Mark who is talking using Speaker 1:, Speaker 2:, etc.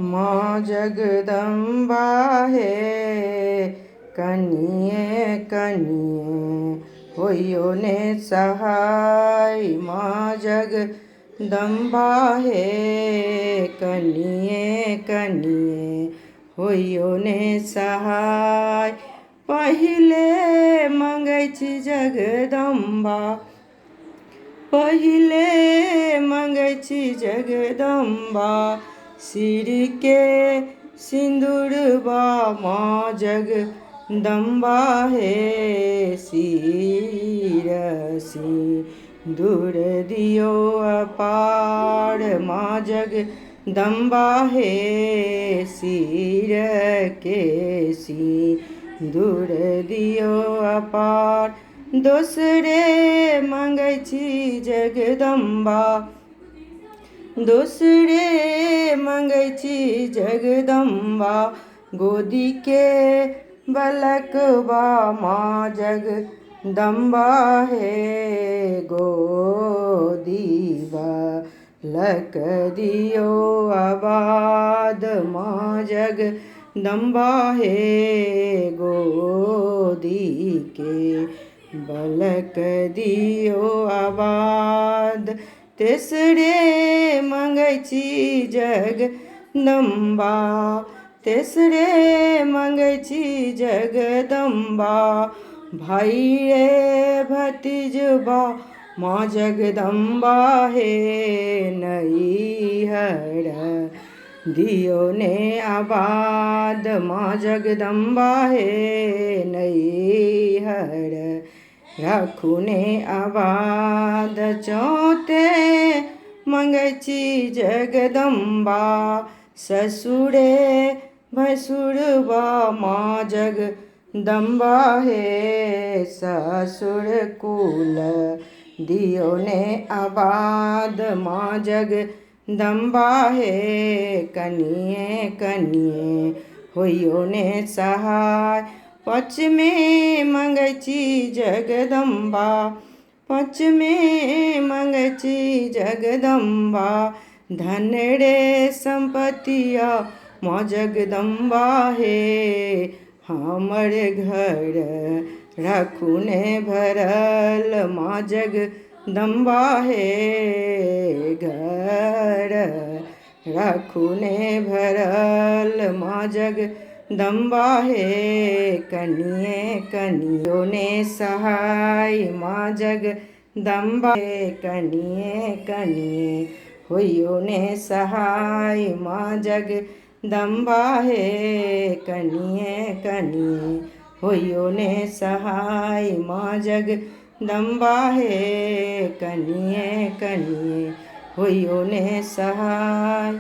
Speaker 1: माँ जगदम्बा हे कनिये कनिये होइयो ने सहाय। माँ जगदम्बा हे कनिये कनिये होइयो ने सहाय। पहिले मंगै छी जगदम्बा, पहिले मंगै छी जगदम्बा, सिर के सिंदूरबा। माँ जगदम्बा हे सिर सिंदूर दियो अपार। माँ जगदम्बा हे सिर के सिंदूर दियो अपार। दोसरे मंगै छी जगदम्बा, दोसरे मंगै छी जगदम्बा, गोदी के बलकबा। माँ जगदम्बा हे गोदी बलक दियो आबाद। माँ जगदम्बा हे गोदी के बलक दियो आबाद। तेसरे मंगै छी जगदम्बा, तेसरे मंगै छी जगदम्बा, भाई रे भतीजबा। माँ जगदम्बा हे नैहर दियो ने आबाद। माँ जगदम्बा हे नैहर राखू ने आबाद। चौथे मंगै छी जगदम्बा, ससुरे भसुरबा। माँ जगदम्बा हे ससुर कुल दियो ने आबाद। माँ जगदम्बा हे कनिये कनिये होइयो ने सहाय। पाँचमे मंगै छी जगदम्बा, पाँचमे मंगै छी जगदम्बा, धन रे संपत्तिया। माँ जगदम्बा हे हमर घर राखू ने भरल। माँ जगदम्बा हे घर राखू ने भरल। माँ जगदम्बा हे कनिये कनियो ने सहाय। माँ जगदम्बा हे कनिये कनिये होइयो ने सहाय। माँ जगदम्बा हे कनिये कनिये होइयो ने सहाय। माँ जगदम्बा हे कनिये कनिये होइयो ने सहाय।